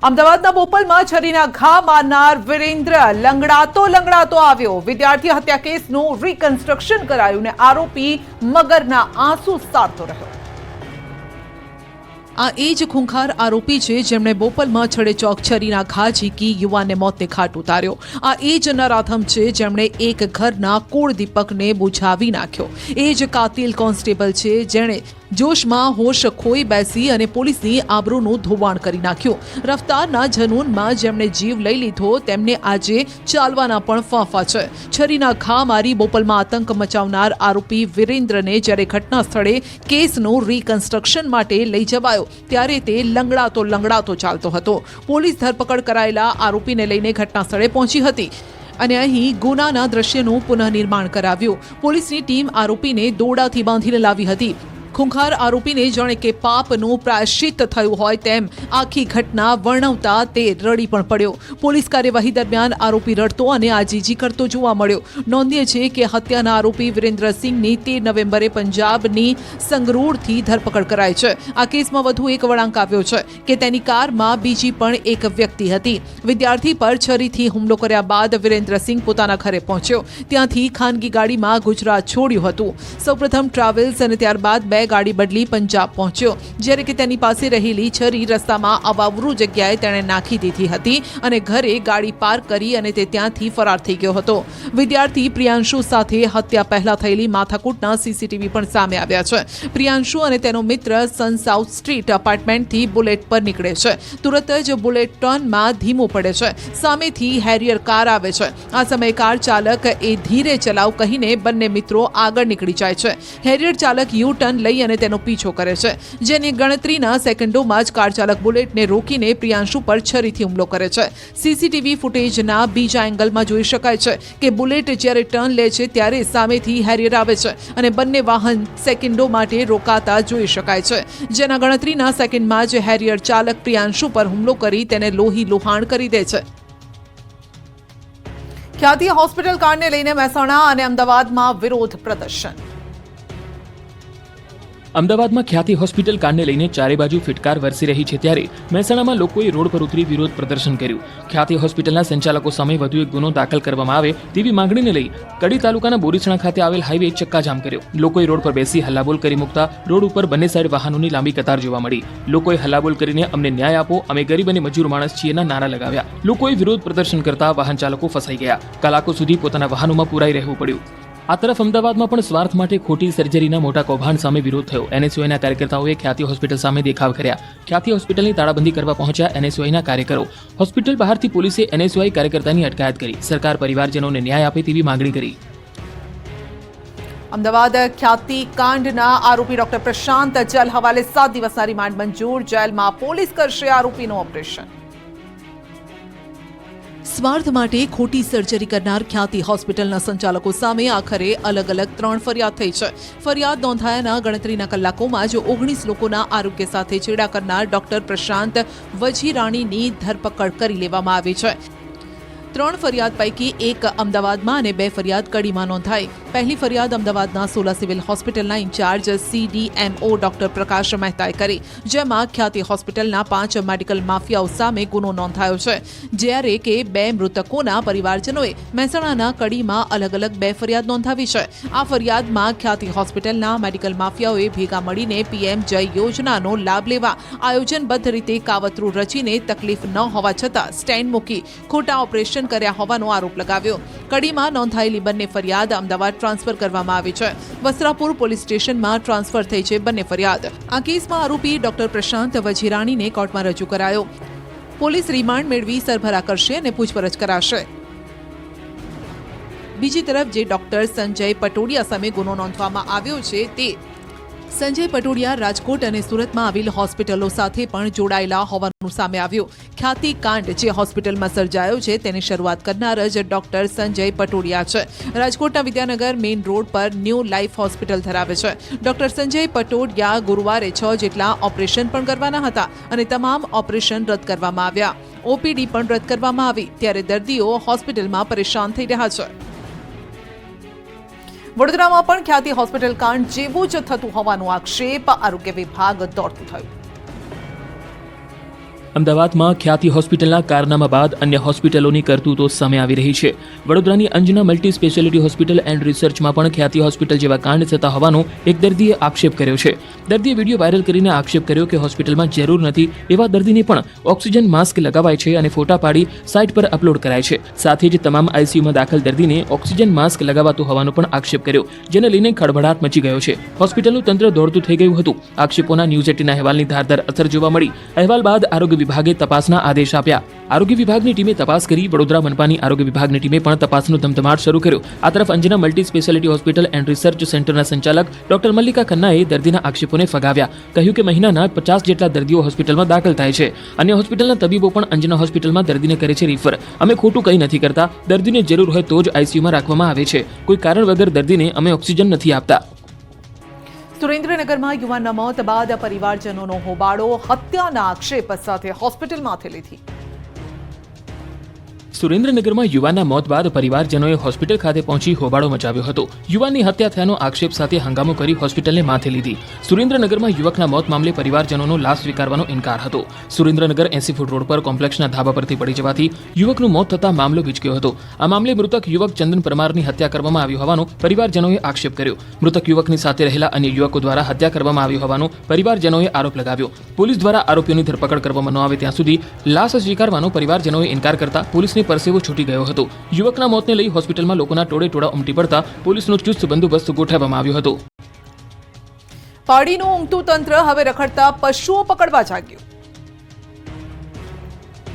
અમદાવાદના બોપલમાં છરીના ઘા મારનાર વિરેન્દ્ર લંગડાતો આવ્યો। વિદ્યાર્થી હત્યા કેસનું રિકન્સ્ટ્રક્શન કરાયું ને આરોપી મગરના આંસુ સારતો રહ્યો। આ એ જ ખૂંખાર આરોપી છે જેમણે બોપલમાં છડેચોક છરીના ઘા ઝીકી યુવાનને મોતને ઘાટ ઉતાર્યો। આ એ જ નરાધમ છે જેમણે એક ઘરના કુળ દીપકને બુઝાવી નાખ્યો। એ જ કાતિલ કોન્સ્ટેબલ છે જેણે જોશમાં હોશ ખોઈ બેસી અને પોલીસની આબરૂનું ધોવાણ કરી નાખ્યું। રફતારના જનૂનમાં જેમણે જીવ લઈ લીધો તેમને આજે ચાલવાના પણ ફાંફા છે। છરીના ઘા મારી બોપલમાં આતંક મચાવનાર આરોપી વિરેન્દ્રને જ્યારે ઘટના સ્થળે કેસનું રિકન્સ્ટ્રક્શન માટે લઈ જવાયો ત્યારે તે લંગડાતો ચાલતો હતો। પોલીસ ધરપકડ કરાયેલા આરોપીને લઈને ઘટના સ્થળે પહોંચી હતી અને અહીં ગુનાના દ્રશ્યનું પુનઃનિર્માણ કરાવ્યું। પોલીસની ટીમ આરોપીને દોરડાથી બાંધીને લાવી હતી। ખૂંખાર આરોપીને જાણે કે પાપનું પ્રાયશ્ચિત થયું હોય તેમ આખી ઘટના વર્ણવતા તે રડી પણ પડ્યો। પોલીસ કાર્યવાહી દરમિયાન આરોપી રડતો અને આજીજી કરતો જોવા મળ્યો। નોંધનીય છે કે હત્યાના આરોપી વિરેન્દ્રસિંહની 13 નવેમ્બરે પંજાબની સંગરૂરથી ધરપકડ કરાઈ છે। આ કેસમાં વધુ એક વળાંક આવ્યો છે કે તેની કારમાં બીજી પણ એક વ્યક્તિ હતી। વિદ્યાર્થી પર છરીથી હુમલો કર્યા બાદ વિરેન્દ્રસિંહ પોતાના ઘરે પહોંચ્યો। ત્યાંથી ખાનગી ગાડીમાં ગુજરાત છોડ્યું હતું। સૌપ્રથમ ટ્રાવેલ્સ અને ત્યારબાદ બે ગાડી બદલી પંજાબ પહોંચ્યો જ્યારે કે તેની પાસે રહેલી છરી રસ્તામાં અવાવરૂ જગ્યાએ તેણે નાખી દીધી હતી અને ઘરે ગાડી પાર્ક કરી અને તે ત્યાંથી ફરાર થઈ ગયો હતો। વિદ્યાર્થી પ્રિયાંશુ સાથે હત્યા પહેલા થયેલી માથાકૂટના સીસીટીવી પણ સામે આવ્યા છે। પ્રિયાંશુ અને તેનો મિત્ર સન સાઉથ સ્ટ્રીટ એપાર્ટમેન્ટથી બુલેટ પર નીકળે છે। તુરત જ બુલેટ ટર્નમાં ધીમો પડે છે। સામેથી હેરિયર કાર આવે છે। આ સમયે કાર ચાલક એ ધીરે ચલાવ કહીને બંને મિત્રો આગળ નીકળી જાય છે। હેરિયર ચાલક યુ ટર્ન લઈ અને તેનો પીછો કરે છે જેની ગણતરીના સેકન્ડોમાં જ કાર ચાલક બુલેટને રોકીને પ્રિયાંશુ પર છરીથી હુમલો કરે છે। સીસીટીવી ફૂટેજના બીજા એંગલમાં જોઈ શકાય છે કે બુલેટ જ્યારે ટર્ન લે છે ત્યારે સામેથી હેરિયર આવે છે અને બંને વાહન સેકન્ડો માટે રોકાતા જોઈ શકાય છે જેના ગણતરીના સેકન્ડમાં જ હેરિયર ચાલક પ્રિયાંશુ પર હુમલો કરી તેને લોહી લુહાણ કરી દે છે। ખ્યાતિ હોસ્પિટલ કાંડને લઈને મહેસાણા અને અમદાવાદમાં વિરોધ પ્રદર્શન। અમદાવાદમાં ખ્યાતિ હોસ્પિટલ કાંડને લઈને ચારે બાજુ ફિટકાર વરસી રહી છે ત્યારે મહેસાણામાં લોકોએ રોડ પર ઉતરી વિરોધ પ્રદર્શન કર્યું। ખ્યાતિ હોસ્પિટલના સંચાલકો સામે વધુ એક ગુનો દાખલ કરવામાં આવે તેવી માંગણીને લઈ કડી તાલુકાના બોરીસણા ખાતે આવેલ હાઈવે ચક્કાજામ કર્યો। લોકોએ રોડ પર બેસી હલ્લાબોલ કરી મૂકતા રોડ ઉપર બંને સાઈડ વાહનોની લાંબી કતાર જોવા મળી। લોકોએ હલ્લાબોલ કરીને અમને ન્યાય આપો, અમે ગરીબ અને મજૂર માણસ છીએના નારા લગાવ્યા। લોકોએ વિરોધ પ્રદર્શન કરતા વાહન ચાલકો ફસાઈ ગયા। કલાકો સુધી પોતાના વાહનોમાં પુરાઈ રહેવું પડ્યું। આ તરફ અમદાવાદમાં પણ સ્વાર્થ માટે ખોટી સર્જરીના મોટા કૌભાંડ સામે વિરોધ થયો। એનએસયુઆઈના કાર્યકર્તાઓએ ખ્યાતિ હોસ્પિટલ સામે દેખાવ કર્યા। ખ્યાતિ હોસ્પિટલની તાળાબંધી કરવા પહોંચ્યા એનએસયુઆઈના કાર્યકરો। હોસ્પિટલ બહારથી પોલીસે એનએસયુઆઈ કાર્યકર્તાની અટકાયત કરી। સરકાર પરિવારજનોને ન્યાય આપે તેવી માંગણી કરી। અમદાવાદ ખ્યાતિ કાંડના આરોપી ડોક્ટર પ્રશાંત જલ હવાલે 7 દિવસના રિમાન્ડ મંજૂર। જેલમાં પોલીસ કરશે આરોપીનું ઓપરેશન। સ્વાર્થ માટે ખોટી સર્જરી કરનાર ખ્યાતિ હોસ્પિટલના સંચાલકો સામે આખરે અલગ 3 ફરિયાદ થઈ છે। ફરિયાદ નોંધાયાના ગણતરીના કલાકોમાં જ 19 લોકોના આરોગ્ય સાથે ચેડા કરનાર ડોક્ટર પ્રશાંત વજીરાણીની ધરપકડ કરી લેવામાં આવી છે। 3 ફરિયાદ પૈકી એક અમદાવાદમાં અને 2 ફરિયાદ કડીમાં નોંધાઈ। પહેલી ફરિયાદ અમદાવાદના સોલા સિવિલ હોસ્પિટલના ઇન્ચાર્જ CDMO ડોક્ટર પ્રકાશ મહેતાએ કરી જેમાં ખ્યાતિ હોસ્પિટલના 5 મેડિકલ માફિયાઓ સામે ગુનો નોંધાયો છે જ્યારે કે 2 મૃતકોના પરિવારજનોએ મહેસાણાના કડીમાં અલગ 2 ફરિયાદ નોંધાવી છે। આ ફરિયાદમાં ખ્યાતિ હોસ્પિટલના મેડિકલ માફિયાઓએ ભેગા મળીને PM જય યોજનાનો લાભ લેવા આયોજનબદ્ધ રીતે કાવતરું રચીને તકલીફ ન હોવા છતાં સ્ટેન્ડ મૂકી ખોટા ઓપરેશન કર્યા હોવાનો આરોપ લગાવ્યો। કડીમાં નોંધાયેલી બંને ફરિયાદ અમદાવાદ ટ્રાન્સફર કરવામાં આવી છે। વસ્ત્રાપુર પોલીસ સ્ટેશનમાં ટ્રાન્સફર થઈ છે બંને ફરિયાદ। આ કેસમાં આરોપી ડોક્ટર પ્રશાંત વજીરાણીને કોર્ટમાં રજૂ કરાયો। પોલીસ રિમાન્ડ મેળવી સરભરા કરશે અને પૂછપરછ કરાશે। બીજી તરફ જે ડોક્ટર સંજય પટોડિયા સામે ગુનો નોંધવામાં આવ્યો છે તે સંજય પટોડિયા રાજકોટ અને સુરતમાં આવેલ હોસ્પિટલો સાથે પણ જોડાયેલા હોવાનું સામે આવ્યું। ખ્યાતિ કાંડ જે હોસ્પિટલમાં સર્જાયો છે તેની શરૂઆત કરનાર જ ડોક્ટર સંજય પટોડિયા છે। રાજકોટના વિદ્યાનગર મેઇન રોડ પર ન્યૂ લાઈફ હોસ્પિટલ ધરાવે છે। ડોક્ટર સંજય પટોડિયા ગુરુવારે 6 જેટલા ઓપરેશન પણ કરવાના હતા અને તમામ ઓપરેશન રદ કરવામાં આવ્યા। OPD પણ રદ કરવામાં આવી ત્યારે દર્દીઓ હોસ્પિટલમાં પરેશાન થઈ રહ્યા છે। વડોદરામાં પણ ખ્યાતિ હોસ્પિટલ કાંડ જેવું જ થતું હોવાનો આક્ષેપ આરોગ્ય વિભાગ દોડતું થયું। અમદાવાદમાં ખ્યાતિ હોસ્પિટલના કારનામા બાદ અન્ય હોસ્પિટલોની કરતૂતો સામે આવી રહી છે. વડોદરાની Anjana multi speciality hospital and રિસર્ચમાં પણ ખ્યાતિ હોસ્પિટલ જેવા કાંડ થતા હોવાનો એક દર્દીએ આક્ષેપ કર્યો છે. દર્દીએ વિડીયો વાયરલ કરીને આક્ષેપ કર્યો કે હોસ્પિટલમાં જરૂર નથી એવા દર્દીને પણ ઓક્સિજન માસ્ક લગાવાય છે અને ફોટા પાડી સાઇટ પર અપલોડ કરાય છે. સાથે જ તમામ આઈસીયુમાં દાખલ દર્દીને ઓક્સિજન માસ્ક લગાવાતું હોવાનો પણ આક્ષેપ કર્યો, જેને લઈને ખળભળાટ મચી ગયો છે. હોસ્પિટલનું તંત્ર દોડતું થઈ ગયું હતું. આક્ષેપોના ન્યૂઝ 18ના અહેવાલની ધારદાર અસર જોવા મળી. અહેવાલ બાદ આરોગ્ય વિભાગે તપાસના આદેશ આપ્યા. આરોગ્ય વિભાગની ટીમે તપાસ કરી. વડોદરા મનપાની આરોગ્ય વિભાગની ટીમે પણ તપાસનો ધમધમાટ શરૂ કર્યો. આ તરફ Anjana multi speciality hospital and research સેન્ટરના સંચાલક ડોક્ટર મલ્લિકા ખન્નાએ દર્દીના આક્ષેપોને ફગાવ્યા. કહ્યું કે મહિનાના 50 જેટલા દર્દીઓ હોસ્પિટલમાં દાખલ થાય છે. અન્ય હોસ્પિટલના તબીબો પણ અંજના હોસ્પિટલમાં દર્દીને કરે છે રિફર. અમે ખોટું કંઈ નથી કરતા. દર્દીને જરૂર હોય તો જ આઈસીયુમાં રાખવામાં આવે છે. કોઈ કારણ વગર દર્દીને અમે ઓક્સિજન નથી આપતા. સુરેન્દ્રનગરમાં યુવાનના મોત બાદ પરિવારજનોનો હોબાળો. હત્યાના આક્ષેપ સાથે હોસ્પિટલમાંથી લીધી. સુરેન્દ્રનગરમાં યુવાનના મોત બાદ પરિવારજનોએ હોસ્પિટલ ખાતે પહોંચી હોબાળો મચાવ્યો હતો. યુવાનની હત્યા થયાનો આક્ષેપ સાથે હંગામો કરી હોસ્પિટલને માથે લીધી. સુરેન્દ્રનગરમાં યુવકના મોત મામલે પરિવારજનોનો લાશ સ્વીકારવાનો ઇનકાર હતો. સુરેન્દ્રનગર 80 ફૂટ રોડ પર કોમ્પ્લેક્સના ધાબા પરથી પડી જવાથી યુવકનું મોત થતાં મામલો વિચક્યો હતો. આ મામલે મૃતક યુવક ચંદન પરમારની હત્યા કરવામાં આવી હોવાનો પરિવારજનોએ આક્ષેપ કર્યો. મૃતક યુવકની સાથે રહેલા અન્ય યુવકો દ્વારા હત્યા કરવામાં આવી હોવાનો પરિવારજનોએ આરોપ લગાવ્યો. પોલીસ દ્વારા આરોપીઓની ધરપકડ કરવામાં ન આવે ત્યાં સુધી લાશ સ્વીકારવાનો પરિવારજનોએ ઇનકાર કરતા પોલીસને પરસેવો છૂટી ગયો હતો. યુવકના મોતને લઈ હોસ્પિટલમાં લોકોના ટોળે ટોળા ઉમટી પડતા પોલીસનો ચુસ્ત બંદોબસ્ત ગોઠવવામાં આવ્યો હતો. પાડીનું ઊંઘતું તંત્ર હવે રખડતા પશુઓ પકડવા જાગ્યું.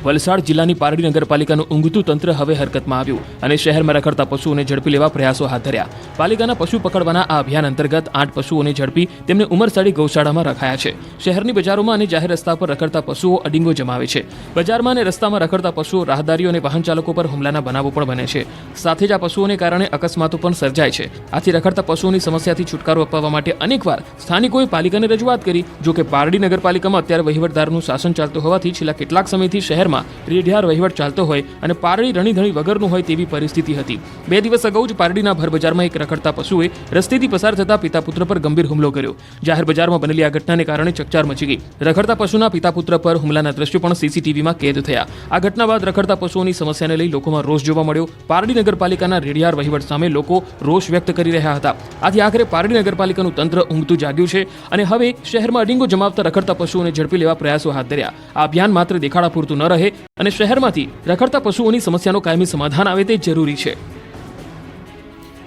વલસાડ જિલ્લાની પારડી નગરપાલિકાનું ઊંઘતું તંત્ર હવે હરકતમાં આવ્યું અને શહેરમાં રખડતા પશુઓને ઝડપી લેવા પ્રયાસો હાથ ધર્યા. પાલિકાના પશુ પકડવાના આ અભિયાન અંતર્ગત 8 પશુઓને ઝડપી તેમને ઉમરસાડી ગૌશાળામાં રખાયા છે. શહેરની બજારોમાં અને જાહેર રસ્તા પર રખડતા પશુઓ અડીંગો જમાવે છે. બજારમાં અને રસ્તામાં રખડતા પશુઓ રાહદારીઓ અને વાહન ચાલકો પર હુમલાના બનાવો પણ બને છે. સાથે જ આ પશુઓને કારણે અકસ્માતો પણ સર્જાય છે. આથી રખડતા પશુઓની સમસ્યાથી છુટકારો અપાવવા માટે અનેકવાર સ્થાનિકોએ પાલિકાને રજૂઆત કરી. જો કે પારડી નગરપાલિકામાં અત્યારે વહીવટદારનું શાસન ચાલતું હોવાથી છેલ્લા કેટલાક સમયથી શહેરમાં રેઢિયાર વહીવટ ચાલતો હોય અને પારડી રણીધણી વગરનું હોય તેવી પરિસ્થિતિ હતી. 2 દિવસ અગાઉ જ પારડીના ભર બજારમાં એક રખડતા પશુએ રસ્તેથી પસાર થતા પિતા પુત્ર પર ગંભીર હુમલો કર્યો. જાહેર બજારમાં બનેલી આ ઘટનાને કારણે ચકચાર મચી ગઈ. રખડતા પશુના પિતા પુત્ર પર હુમલાના દ્રશ્યો પણ સીસીટીવીમાં કેદ થયા. આ ઘટના બાદ રખડતા પશુઓની સમસ્યાને લઈ લોકોમાં રોષ જોવા મળ્યો. પારડી નગરપાલિકાના રેઢિયાર વહીવટ સામે લોકો રોષ વ્યક્ત કરી રહ્યા હતા. આથી આખરે પારડી નગરપાલિકાનું તંત્ર ઊંઘતું જાગ્યું છે અને હવે શહેરમાં અડીંગો જમાવતા રખડતા પશુઓને ઝડપી લેવા પ્રયાસો હાથ ધર્યા. આ અભિયાન માત્ર દેખાડા પૂરતું ન રહે અને શહેરમાંથી રખડતા પશુઓની સમસ્યાનો કાયમી સમાધાન આવે તે જરૂરી છે.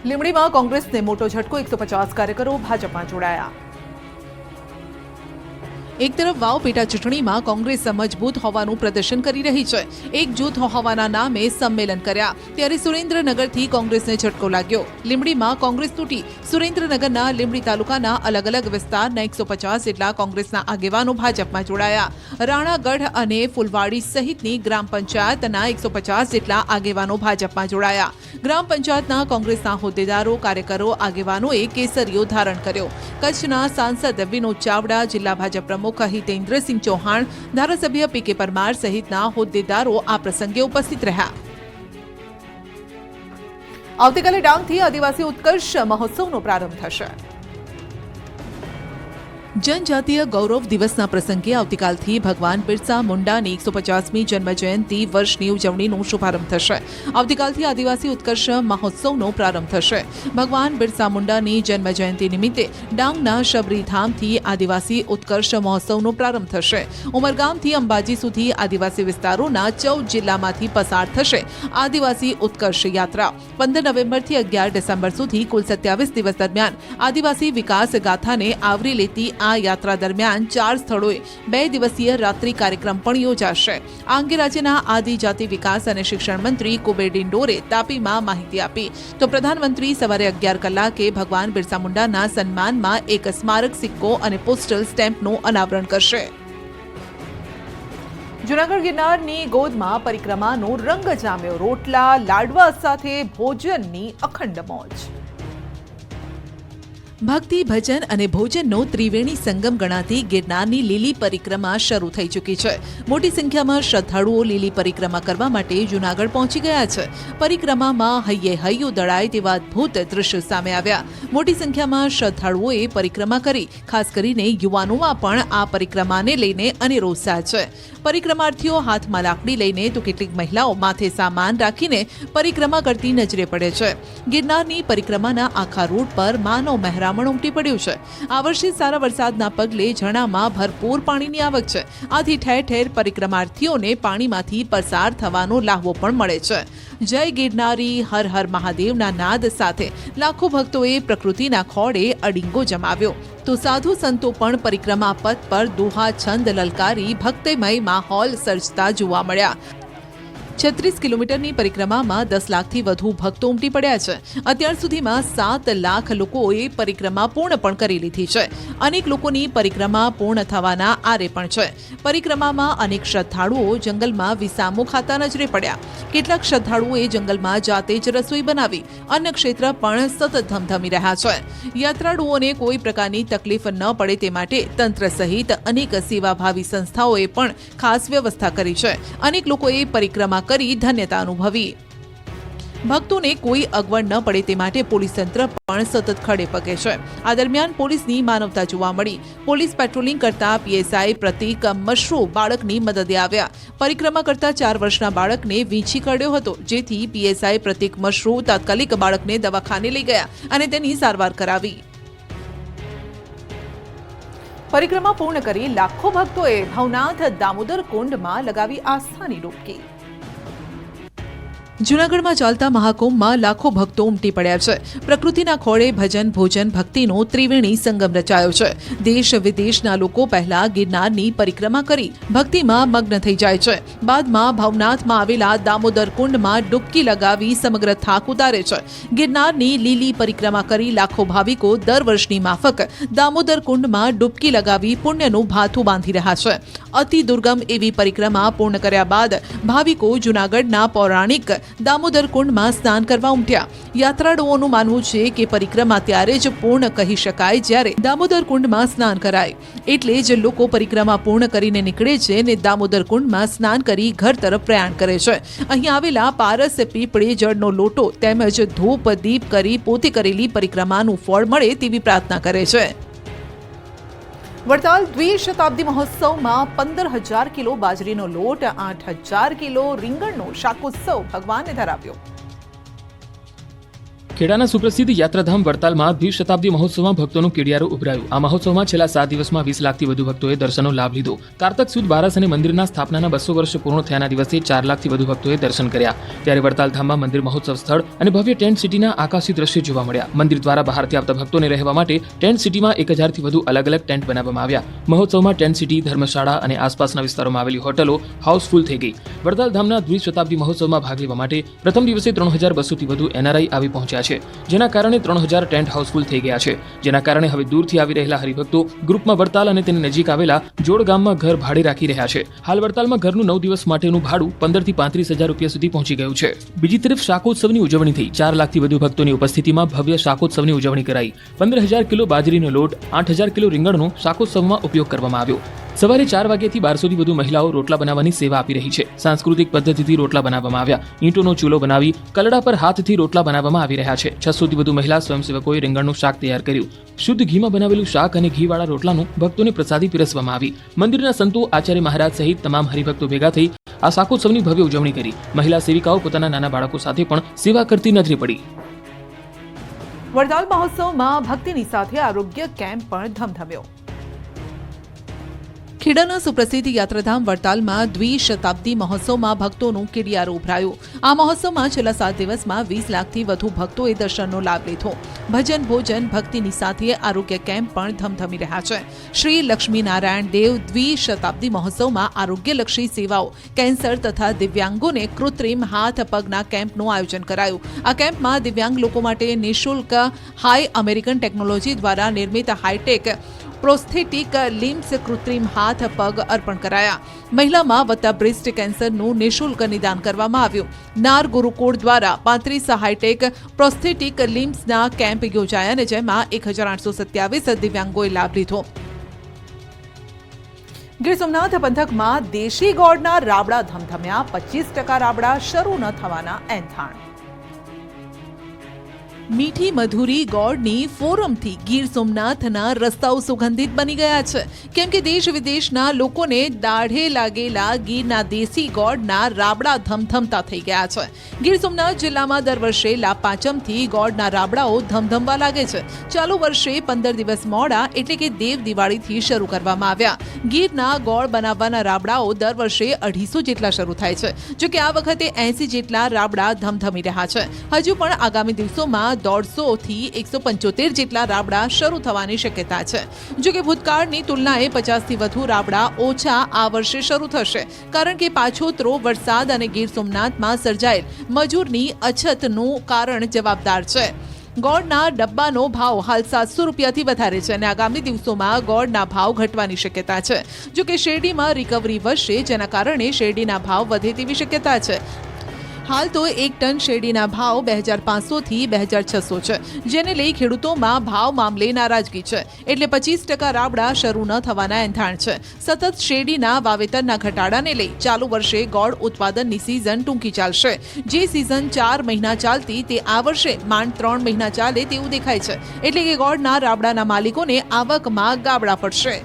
લીંબડીમાં કોંગ્રેસને મોટો ઝટકો. 150 કાર્યકરો ભાજપમાં જોડાયા. એક તરફ વાવ પેટા ચૂંટણીમાં કોંગ્રેસ મજબૂત હોવાનું પ્રદર્શન કરી રહી છે. એક જૂથ હોવાના નામે સંમેલન કર્યા ત્યારે સુરેન્દ્રનગરથી કોંગ્રેસને ઝટકો લાગ્યો. લીંબડીમાં કોંગ્રેસ તૂટી. સુરેન્દ્રનગરના લીંબડી તાલુકાના અલગ અલગ વિસ્તારના 150 જેટલા કોંગ્રેસના આગેવાનો ભાજપમાં જોડાયા. રાણાગઢ અને ફુલવાડી સહિતની ગ્રામ પંચાયતના 150 જેટલા આગેવાનો ભાજપમાં જોડાયા. ગ્રામ પંચાયતના કોંગ્રેસના હોદ્દેદારો, કાર્યકરો, આગેવાનોએ કેસરીઓ ધારણ કર્યો. કચ્છના સાંસદ વિનોદ ચાવડા, જિલ્લા ભાજપ પ્રમુખ હિતેન્દ્રસિંહ ચૌહાણ, ધારાસભ્ય પી કે પરમાર સહિતના હોદ્દેદારો આ પ્રસંગે ઉપસ્થિત રહ્યા. આવતીકાલે ડાંગથી આદિવાસી ઉત્કર્ષ મહોત્સવનો પ્રારંભ થશે. જનજાતીય ગૌરવ દિવસના પ્રસંગે આવતીકાલથી ભગવાન બિરસા મુંડાની 150મી જન્મજયંતિ વર્ષની ઉજવણીનો શુભારંભ થશે. આવતીકાલથી આદિવાસી ઉત્કર્ષ મહોત્સવનો પ્રારંભ થશે. ભગવાન બિરસા મુંડાની જન્મજયંતિ નિમિત્તે ડાંગના શબરીધામથી આદિવાસી ઉત્કર્ષ મહોત્સવનો પ્રારંભ થશે. ઉમરગામથી અંબાજી સુધી આદિવાસી વિસ્તારોના 14 જિલ્લામાંથી પસાર થશે આદિવાસી ઉત્કર્ષ યાત્રા. 15 નવેમ્બરથી 11 ડિસેમ્બર સુધી કુલ 27 દિવસ દરમિયાન આદિવાસી વિકાસ ગાથાને આવરી લેતી આ યાત્રા દરમિયાન 4 સ્થળોએ 2 દિવસીય રાત્રિ કાર્યક્રમ પણ યોજાશે. આ અંગે રાજ્યના આદિજાતિ વિકાસ અને શિક્ષણ મંત્રી કુબેર ડિંડોરે તાપીમાં માહિતી આપી. તો પ્રધાનમંત્રી સવારે 11 કલાકે ભગવાન બિરસા મુંડાના સન્માનમાં એક સ્મારક સિક્કો અને પોસ્ટલ સ્ટેમ્પનું અનાવરણ કરશે. જૂનાગઢ ગિરનારની ગોદમાં પરિક્રમાનો રંગ જામ્યો. રોટલા લાડવા સાથે ભોજનની અખંડ મોજ. ભક્તિ ભજન અને ભોજનનો ત્રિવેણી સંગમ ગણાતી ગિરનારની લીલી પરિક્રમા શરૂ થઈ ચૂકી છે. મોટી સંખ્યામાં શ્રદ્ધાળુઓ લીલી પરિક્રમા કરવા માટે જૂનાગઢ પહોંચી ગયા છે. પરિક્રમામાં હૈયે હૈયું દળાય તેવા અદ્ભુત દ્રશ્યો સામે આવ્યા. મોટી સંખ્યામાં શ્રદ્ધાળુઓએ પરિક્રમા કરી. ખાસ કરીને યુવાનોમાં પણ આ પરિક્રમાને લઈને અનેરો ઉત્સાહ છે. પરિક્રમાર્થીઓ હાથમાં લાકડી લઈને તો કેટલીક મહિલાઓ માથે સામાન રાખીને પરિક્રમા કરતી નજરે પડે છે. ગિરનારની પરિક્રમાના આખા રૂટ પર માનવ મહેરામણ ઉમટી પડ્યું છે. આ વર્ષે સારા વરસાદના પગલે ઝરણામાં ભરપૂર પાણીની આવક છે. આથી ઠેર ઠેર પરિક્રમાર્થીઓને પાણીમાંથી પસાર થવાનો લાહવો પણ મળે છે. જય ગિરનારી, હર હર મહાદેવના નાદ સાથે લાખો ભક્તોએ પ્રકૃતિના ખોળે અડીંગો જમાવ્યો. તો સાધુ સંતો પણ પરિક્રમા પથ પર દોહા છંદ લલકારી ભક્તિમય માહોલ સર્જતા જોવા મળ્યા. 36 કિલોમીટરની પરિક્રમામાં 10 લાખથી વધુ ભક્તો ઉમટી પડ્યા છે. અત્યાર સુધીમાં 7 લાખ લોકોએ પરિક્રમા પૂર્ણ પણ કરી લીધી છે. અનેક લોકોની પરિક્રમા પૂર્ણ થવાના આરે પણ છે. પરિક્રમામાં અનેક શ્રદ્ધાળુઓ જંગલમાં વિસામો ખાતા નજરે પડ્યા. કેટલાક શ્રદ્ધાળુઓએ જંગલમાં જાતે જ રસોઈ બનાવી. અન્ન ક્ષેત્ર પણ સતત ધમધમી રહ્યા છે. યાત્રાળુઓને કોઈ પ્રકારની તકલીફ ન પડે તે માટે તંત્ર સહિત અનેક સેવાભાવી સંસ્થાઓએ પણ ખાસ વ્યવસ્થા કરી છે. અનેક લોકોએ પરિક્રમા કરી ધન્યતા અનુભવી. ભક્તોને કોઈ અગવડ ન પડે તે માટે પોલીસ તંત્ર પણ સતત ખડે પગે છે. આ દરમિયાન પોલીસની માનવતા જોવા મળી. પોલીસ પેટ્રોલિંગ કરતા પીએસઆઈ પ્રતિક મશરૂ બાળકની મદદે આવ્યા. પરિક્રમા કરતા 4 વર્ષના બાળકને વીંછી કરડ્યો હતો, જેથી પીએસઆઈ પ્રતિક મશરૂ તાત્કાલિક બાળકને દવાખાને લઈ ગયા અને તેની સારવાર કરાવી. પરિક્રમા પૂર્ણ કરી લાખો ભક્તોએ ભવનાથ દામોદર કુંડમાં લગાવી આસ્થાની ડૂબકી. જૂનાગઢમાં ચાલતા મહાકુંભમાં લાખો ભક્તો ઉમટી પડ્યા છે. પ્રકૃતિના ખોળે ભજન ભોજન ભક્તિનો ત્રિવેણી સંગમ રચાયો છે. દેશ વિદેશના લોકો પહેલા ગિરનારની પરિક્રમા કરી ભક્તિમાં મગ્ન થઈ જાય છે. બાદમાં ભવનાથમાં આવેલા દામોદર કુંડમાં ડૂબકી લગાવી સમગ્ર થાક ઉતારે છે. ગિરનારની લીલી પરિક્રમા કરી લાખો ભાવિકો દર વર્ષની માફક દામોદર કુંડમાં ડૂબકી લગાવી પુણ્યનું ભાથું બાંધી રહ્યા છે. અતિ દુર્ગમ એવી પરિક્રમા પૂર્ણ કર્યા બાદ ભાવિકો જૂનાગઢના પૌરાણિક દામોદર કુંડમાં સ્નાન કરવા ઉમટ્યા. યાત્રાળુઓનું માનવું છે કે પરિક્રમા ત્યારે જ પૂર્ણ કહી શકાય જ્યારે દામોદર કુંડમાં સ્નાન કરાય. એટલે જ લોકો પરિક્રમા પૂર્ણ કરીને નીકળે છે અને દામોદર કુંડમાં સ્નાન કરી ઘર તરફ પ્રયાણ કરે છે. અહીં આવેલા પારસ પીપળે જળનો લોટો તેમજ ધૂપ દીપ કરી પોતે કરેલી પરિક્રમાનું ફળ મળે તેવી પ્રાર્થના કરે છે. વડતાલ દ્વિશતાબ્દી મહોત્સવમાં 15,000 કિલો બાજરીનો લોટ, 8,000 કિલો રીંગણનો શાકોત્સવ ભગવાનને ધરાવ્યો. ખેડાના સુપ્રસિદ્ધ યાત્રાધામ વડતાલમાં દ્વિશતાબ્દી મહોત્સવમાં ભક્તોનું કેડિયારું ઉભરાયું. આ મહોત્સવમાં છેલ્લા 7 દિવસમાં 20 લાખથી વધુ ભક્તોએ દર્શનનો લાભ લીધો. કારતક સુદ બારસ અને મંદિરના સ્થાપનાના 200 વર્ષ પૂર્ણ થયાના દિવસે 4 લાખથી વધુ ભક્તોએ દર્શન કર્યા. ત્યારે વડતાલ ધામમાં મંદિર મહોત્સવ સ્થળ અને ભવ્ય ટેન્ટ સિટીના આકાશી દ્રશ્યો જોવા મળ્યા. મંદિર દ્વારા બહારથી આવતા ભક્તોને રહેવા માટે ટેન્ટ સિટીમાં 1000થી વધુ અલગ અલગ ટેન્ટ બનાવવામાં આવ્યા. મહોત્સવમાં ટેન્ટ સિટી, ધર્મશાળા અને આસપાસના વિસ્તારોમાં આવેલી હોટલો હાઉસફુલ થઈ ગઈ. વડતાલ ધામના દ્વિશતાબ્દી મહોત્સવમાં ભાગ લેવા માટે પ્રથમ દિવસે 3200થી વધુ એનઆરઆઈ આવી પહોંચ્યા છે. જેના કારણે 3000 ટેન્ટ હાઉસફુલ થઈ ગયા છે. જેના કારણે હવે દૂરથી આવી રહેલા હરિભક્તો ગ્રુપમાં વડતાલ અને તેની નજીક આવેલા જોડ ગામમાં ઘર ભાડે રાખી રહ્યા છે. હાલ વડતાલમાં ઘરનું 9 દિવસ માટેનું ભાડું 15 થી 35,000 રૂપિયા સુધી પહોંચી ગયું છે. બીજી તરફ શાકોત્સવની ઉજવણી થઈ. 4 લાખથી વધુ ભક્તોની ઉપસ્થિતિમાં ભવ્ય શાકોત્સવની ઉજવણી કરાઈ. 15,000 કિલો બાજરીનો લોટ, 8,000 કિલો રીંગણનો શાકોત્સવમાં ઉપયોગ કરવામાં આવ્યો. સવારે 4 વાગ્યાથી 1200થી વધુ મહિલાઓ રોટલા બનાવવાની સેવા આપી રહી છે. સાંસ્કૃતિક પદ્ધતિથી રોટલા બનાવવામાં આવ્યા. ઈંટોનો ચૂલો બનાવી કલડા પર હાથથી રોટલા બનાવવામાં આવી રહ્યા છે. 600થી વધુ મહિલા સ્વયંસેવકોએ રીંગણનું શાક તૈયાર કર્યું. શુદ્ધ ઘીમાં બનાવેલું શાક અને ઘીવાળા રોટલાનું ભક્તોને પ્રસાદી પીરસવામાં આવી. મંદિરના સંતો, આચાર્ય મહારાજ સહિત તમામ હરિભક્તો ભેગા થઈ આ શાકોત્સવની ભવ્ય ઉજવણી કરી. મહિલા સેવિકાઓ પોતાના નાના બાળકો સાથે પણ સેવા કરતી નજરે પડી. વડતાલ મહોત્સવમાં ભક્તિની સાથે આરોગ્ય કેમ્પ પણ ધમધમ્યો. ખેડાના સુપ્રસિદ્ધ યાત્રાધામ વડતાલમાં દ્વિશતાબ્દી મહોત્સવમાં ભક્તોનું કેડિયારું ઉભરાયું. આ મહોત્સવમાં છેલ્લા 7 દિવસમાં 20 લાખથી વધુ ભક્તોએ દર્શનનો લાભ લીધો. ભજન ભોજન ભક્તિની સાથે આરોગ્ય કેમ્પ પણ ધમધમી રહ્યા છે. શ્રી લક્ષ્મીનારાયણ દેવ દ્વિશતાબ્દી મહોત્સવમાં આરોગ્યલક્ષી સેવાઓ, કેન્સર તથા દિવ્યાંગોને કૃત્રિમ હાથ પગના કેમ્પનું આયોજન કરાયું. આ કેમ્પમાં દિવ્યાંગ લોકો માટે નિઃશુલ્ક હાઈ અમેરિકન ટેકનોલોજી દ્વારા નિર્મિત હાઈટેક પ્રોસ્થેટિક લિમ્સ કૃત્રિમ હાથ પગ અર્પણ કરાયા. મહિલામાં વત્તા બ્રેસ્ટ કેન્સરનું નિઃશુલ્ક નિદાન કરવામાં આવ્યું. નાર ગુરુકુળ દ્વારા 35 હાઈટેક પ્રોસ્થેટિક લિમ્સના કેમ્પ યોજાયા અને જેમાં 1827 દિવ્યાંગોએ લાભ લીધો. ગીર સોમનાથ પંથકમાં દેશી ગોળના રાબડા ધમધમ્યા. 25% રાબડા શરૂ ન થવાના એંધાણ. મીઠી મધુરી ગોળની ફોરમથી ગીર સોમનાથના રસ્તાઓ સુગંધિત બની ગયા છે, કેમ કે દેશ વિદેશના લોકોને દાઢે લાગેલા ગીરના દેશી ગોળના રાબડા ધમધમતા થઈ ગયા છે. ગીર સોમનાથ જિલ્લામાં દર વર્ષે લાભ પાંચમથી ગોળના રાબડાઓ ધમધમવા લાગે છે. ચાલુ વર્ષે 15 દિવસ મોડા એટલે કે દેવ દિવાળીથી શરૂ કરવામાં આવ્યા. ગીરના ગોળ બનાવવાના રાબડાઓ દર વર્ષે 250 જેટલા શરૂ થાય છે, જો કે આ વખતે 80 જેટલા રાબડા ધમધમી રહ્યા છે. હજુ પણ આગામી દિવસોમાં 150 થી 175 જેટલા રાબડા શરૂ થવાની શક્યતા છે. જો કે ભૂતકાળની તુલનાએ 50 થી વધુ રાબડા ઓછા આ વર્ષે શરૂ થશે, કારણ કે પાછોતરો વરસાદ અને ગીર સોમનાથમાં સર્જાયેલ મજૂરની અછતનું કારણ જવાબદાર છે. ગોળના ડબ્બાનો ભાવ હાલ 700 રૂપિયાથી વધારે છે અને આગામી દિવસોમાં ગોળના ભાવ ઘટવાની શક્યતા છે. જો કે શેરડીમાં રિકવરી વધશે, જેના કારણે શેરડીના ભાવ વધે તેવી શક્યતા છે. હાલ તો 1 ટન શેરડીના ભાવ 2500 થી 2600 છે, જેને લઈ ખેડૂતોમાં ભાવ મામલે નારાજગી છે. એટલે 25% રાબડા શરૂ ન થવાના એંધાણ છે. સતત શેરડીના વાવેતરના ઘટાડાને લઈ ચાલુ વર્ષે ગોળ ઉત્પાદનની સિઝન ટૂંકી ચાલશે. જે સિઝન 4 મહિના ચાલતી તે આ વર્ષે માંડ 3 મહિના ચાલે તેવું દેખાય છે. એટલે કે ગોળના રાબડાના માલિકોને આવકમાં ગાબડા પડશે.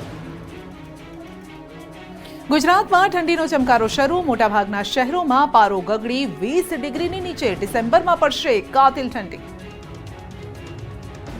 ગુજરાતમાં ઠંડીનો ચમકારો શરૂ. મોટાભાગના શહેરોમાં પારો ગગડી 20 ડિગ્રીની નીચે. ડિસેમ્બરમાં પડશે કાતિલ ઠંડી.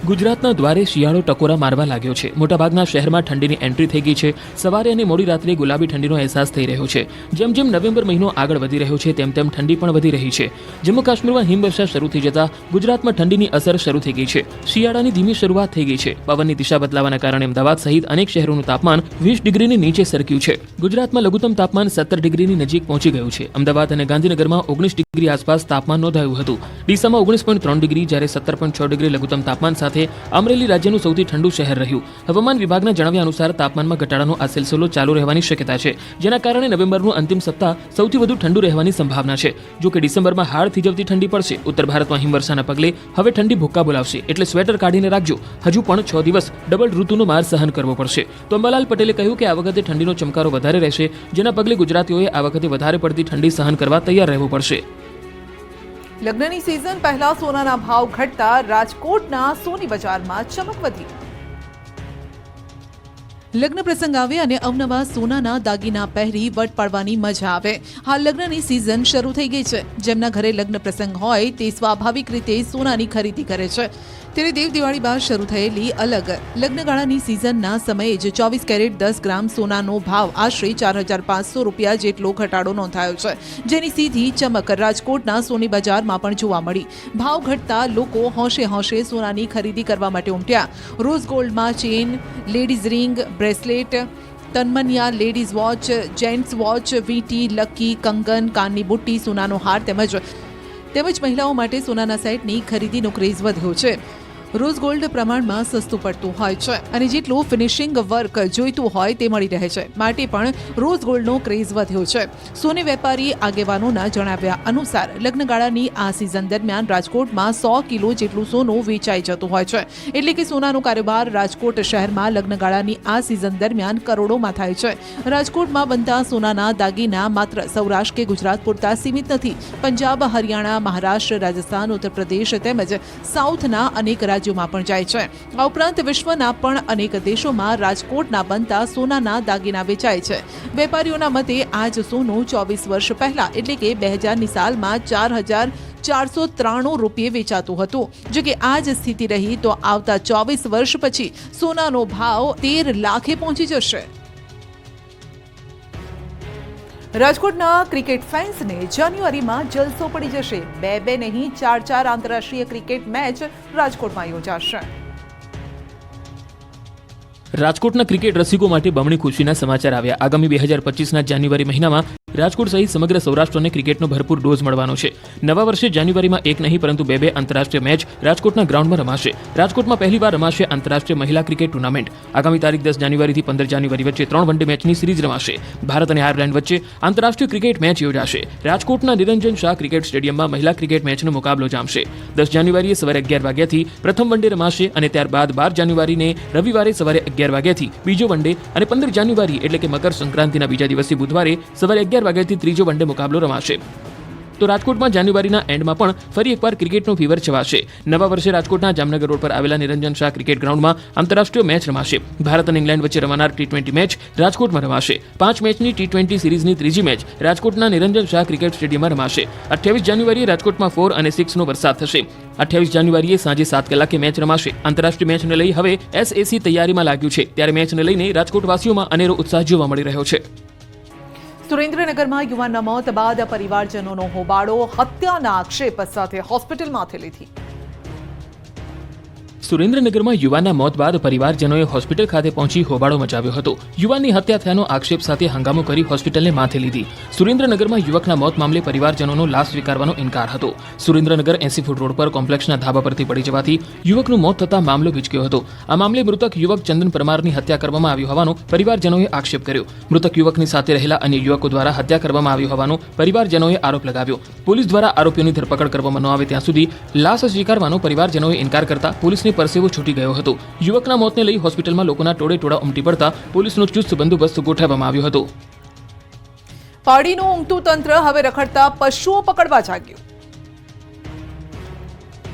ગુજરાતના દ્વારે શિયાળો ટકોરા મારવા લાગ્યો છે. મોટાભાગના શહેરમાં ઠંડીની એન્ટ્રી થઈ ગઈ છે. સવારે અને મોડી રાત્રે ગુલાબી ઠંડીનો અહેસાસ થઈ રહ્યો છે. જેમ જેમ નવેમ્બર મહિનો આગળ વધી રહ્યો છે તેમ તેમ ઠંડી પણ વધી રહી છે. જમ્મુ કાશ્મીરમાં હિમવર્ષા શરૂ થઈ જતા ગુજરાતમાં ઠંડીની અસર શરૂ થઈ ગઈ છે. શિયાળાની ધીમી શરૂઆત થઈ ગઈ છે. પવનની દિશા બદલાવાના કારણે અમદાવાદ સહિત અનેક શહેરોનું તાપમાન 20 ડિગ્રીની નીચે સરક્યું છે. ગુજરાતમાં લઘુત્તમ તાપમાન 17 ડિગ્રીની નજીક પહોંચી ગયું છે. અમદાવાદ અને ગાંધીનગરમાં 19 ડિગ્રી આસપાસ તાપમાન નોંધાયું હતું. ડીસામાં 19.3 ડિગ્રી જ્યારે 17.6 ડિગ્રી લઘુત્તમ તાપમાન સાથે અમરેલી રાજ્યનું સૌથી ઠંડુ શહેર રહ્યું. હવામાન વિભાગના જણાવ્યા અનુસાર તાપમાનમાં ઘટાડાનો આ સિલસિલો ચાલુ રહેવાની શક્યતા છે, જેના કારણે નવેમ્બરનું અંતિમ સપ્તાહ સૌથી વધુ ઠંડુ રહેવાની સંભાવના છે. જો કે ડિસેમ્બરમાં હાડ થીજવતી ઠંડી પડશે. ઉત્તર ભારતમાં હિમવર્ષાના પગલે હવે ઠંડી ભૂક્કા બોલાવશે, એટલે સ્વેટર કાઢીને રાખજો. હજુ પણ 6 દિવસ ડબલ ઋતુનો માર સહન કરવો પડશે. તો અંબાલાલ પટેલે કહ્યું કે આ વખતે ઠંડીનો ચમકારો વધારે રહેશે, જેના પગલે ગુજરાતીઓએ આ વખતે વધારે પડતી ઠંડી સહન કરવા તૈયાર રહેવું પડશે. લગ્નની સિઝન પહેલા સોનાના ભાવ ઘટતા રાજકોટના સોની બજારમાં ચમક વધી. લગ્ન પ્રસંગ આવે અને અવનવા સોનાના દાગીના પહેરી વટ પાડવાની મજા આવે. હાલ લગ્નની સિઝન શરૂ થઈ ગઈ છે. જેમના ઘરે લગ્ન પ્રસંગ હોય તે સ્વાભાવિક રીતે સોનાની ખરીદી કરે છે. ત્યારે દેવ દિવાળી બાદ શરૂ થયેલી અલગ લગ્નગાળાની સિઝનના સમયે જ 24 કેરેટ 10 ગ્રામ સોનાનો ભાવ આશરે 4500 રૂપિયા જેટલો ઘટાડો નોંધાયો છે, જેની સીધી ચમક રાજકોટના સોની બજારમાં પણ જોવા મળી. ભાવ ઘટતા લોકો હોંશે હોંશે સોનાની ખરીદી કરવા માટે ઉમટ્યા. રોઝ ગોલ્ડમાં ચેન, લેડીઝ રિંગ, બ્રેસલેટ, તન્મનિયા, લેડીઝ વોચ, જેન્ટ્સ વોચ, વીંટી, લકી, કંગન, કાનની બુટ્ટી, સોનાનો હાર તેમજ મહિલાઓ માટે સોનાના સેટની ખરીદીનો ક્રેઝ વધ્યો છે. રોઝ ગોલ્ડ પ્રમાણમાં સસ્તું પડતું હોય છે અને જેટલું ફિનિશિંગ વર્ક જોઈતું હોય તે મળી રહે છે, માટે પણ રોઝ ગોલ્ડનો ક્રેઝ વધ્યો છે. સોની વેપારી આગેવાનોના જણાવ્યા અનુસાર લગ્નગાળાની આ સિઝન દરમિયાન રાજકોટમાં 100 કિલો જેટલું સોનું વેચાઈ જતું હોય છે. એટલે કે સોનાનો કારોબાર રાજકોટ શહેરમાં લગ્નગાળાની આ સિઝન દરમિયાન કરોડોમાં થાય છે. રાજકોટમાં બનતા સોનાના દાગીના માત્ર સૌરાષ્ટ્ર કે ગુજરાત પૂરતા સીમિત નથી. પંજાબ, હરિયાણા, મહારાષ્ટ્ર, રાજસ્થાન, ઉત્તર પ્રદેશ તેમજ સાઉથના અનેક રાજ્યોમાં પણ જાય છે. આ ઉપરાંત વિશ્વના પણ અનેક દેશોમાં રાજકોટના બનતા સોનાના દાગીના વેચાય છે. વેપારીઓના મતે આ જ સોનું 24 વર્ષ પહેલા એટલે કે 2000ની સાલમાં 4493 રૂપિયે વેચાતું હતું. જો કે આ જ સ્થિતિ રહી તો આવતા 24 વર્ષ પછી સોનાનો ભાવ 13 લાખે પહોંચી જશે. રાજકોટના ક્રિકેટ ફેન્સને જાન્યુઆરીમાં જલસો પડી જશે. 2 નહીં 4 આંતરરાષ્ટ્રીય ક્રિકેટ મેચ રાજકોટમાં યોજાશે. રાજકોટના ક્રિકેટ રસિકો માટે બમણી ખુશીના સમાચાર આવ્યા. આગામી 2025ના જાન્યુઆરી મહિનામાં રાજકોટ સહિત સમગ્ર સૌરાષ્ટ્રને ક્રિકેટનો ભરપૂર ડોઝ મળવાનો છે. નવા વર્ષે જાન્યુઆરીમાં એક નહીં પરંતુ બે આંતરરાષ્ટ્રીય મેચ રાજકોટના ગ્રાઉન્ડમાં રમાશે. રાજકોટમાં પહેલીવાર રમાશે આંતરરાષ્ટ્રીય મહિલા ક્રિકેટ ટુર્નામેન્ટ. આગામી તારીખ 10 જાન્યુઆરીથી 15 જાન્યુઆરી વચ્ચે 3 વન ડે મેચની સિરીઝ રમાશે. ભારત અને આયર્લેન્ડ વચ્ચે આંતરરાષ્ટ્રીય ક્રિકેટ મેચ યોજાશે. રાજકોટના નિરંજન શાહ ક્રિકેટ સ્ટેડિયમમાં મહિલા ક્રિકેટ મેચનો મુકાબલો જામશે. 10 જાન્યુઆરીએ સવારે 11 વાગ્યાથી પ્રથમ વન ડે રમાશે અને ત્યારબાદ 12 જાન્યુઆરીને રવિવારે સવારે 11 વાગ્યાથી બીજો વન ડે અને 15 જાન્યુઆરી એટલે કે મકર સંક્રાંતિના બીજા દિવસે બુધવારે સવારે 11 વાગ્યાથી ત્રીજો વન ડે મુકાબલો રમાશે. તો રાજકોટમાં જાન્યુઆરીના એન્ડમાં પણ ફરી એકવાર ક્રિકેટનો ફીવર છવાશે. નવા વર્ષે રાજકોટના જામનગર રોડ પર આવેલા નિરંજન શાહ ક્રિકેટ ગ્રાઉન્ડમાં આંતરરાષ્ટ્રીય મેચ રમાશે. ભારત અને ઇંગ્લેન્ડ વચ્ચે રમાનાર T20 મેચ રાજકોટમાં રમાશે. 5 મેચની T20 સિરીઝની ત્રીજી મેચ રાજકોટના નિરંજન શાહ ક્રિકેટ સ્ટેડિયમમાં રમાશે. 28 જાન્યુઆરીએ રાજકોટમાં 4 અને 6 નો વરસાદ થશે. 28 જાન્યુઆરીએ સાંજે 7 કલાકે મેચ રમાશે. આંતરરાષ્ટ્રીય મેચને લઈ હવે SAC તૈયારીમાં લાગ્યું છે. ત્યારે મેચને લઈને રાજકોટવાસીઓમાં અનેરો ઉત્સાહ જોવા મળી રહ્યો છે. સુરેન્દ્રનગરમાં યુવાનના મોત બાદ પરિવારજનોનો હોબાળો, હત્યાના આક્ષેપ સાથે હોસ્પિટલમાંથી લીધી. સુરેન્દ્રનગરમાં યુવાનના મોત બાદ પરિવારજનોએ હોસ્પિટલ ખાતે પહોંચી હોબાળો મચાવ્યો હતો. યુવાનની હત્યા થયાનો આક્ષેપ સાથે હંગામો કરી હોસ્પિટલને માથે લીધી. સુરેન્દ્રનગરમાં યુવકના મોત મામલે પરિવારજનોનો લાશ સ્વીકારવાનો ઇનકાર હતો. સુરેન્દ્રનગર 80 ફૂટ રોડ પર કોમ્પ્લેક્સના ધાબા પરથી પડી જવાથી યુવકનું મોત થતા મામલો વિચક્યો હતો. આ મામલે મૃતક યુવક ચંદન પરમારની હત્યા કરવામાં આવી હોવાનો પરિવારજનોએ આક્ષેપ કર્યો. મૃતક યુવકની સાથે રહેલા અન્ય યુવકો દ્વારા હત્યા કરવામાં આવી હોવાનો પરિવારજનોએ આરોપ લગાવ્યો. પોલીસ દ્વારા આરોપીઓની ધરપકડ કરવામાં ન આવે ત્યાં સુધી લાશ સ્વીકારવાનો પરિવારજનોએ ઇનકાર કરતા પોલીસની પરસેવો છૂટી ગયો હતો. યુવકના મોતને લઈ હોસ્પિટલમાં લોકોના ટોળે ટોળા ઉમટી પડતા પોલીસનો ચુસ્ત બંદોબસ્ત ગોઠવવામાં આવ્યો હતો. પાડીનું ઊંઘતું તંત્ર હવે રખડતા પશુઓ પકડવા જાગ્યું.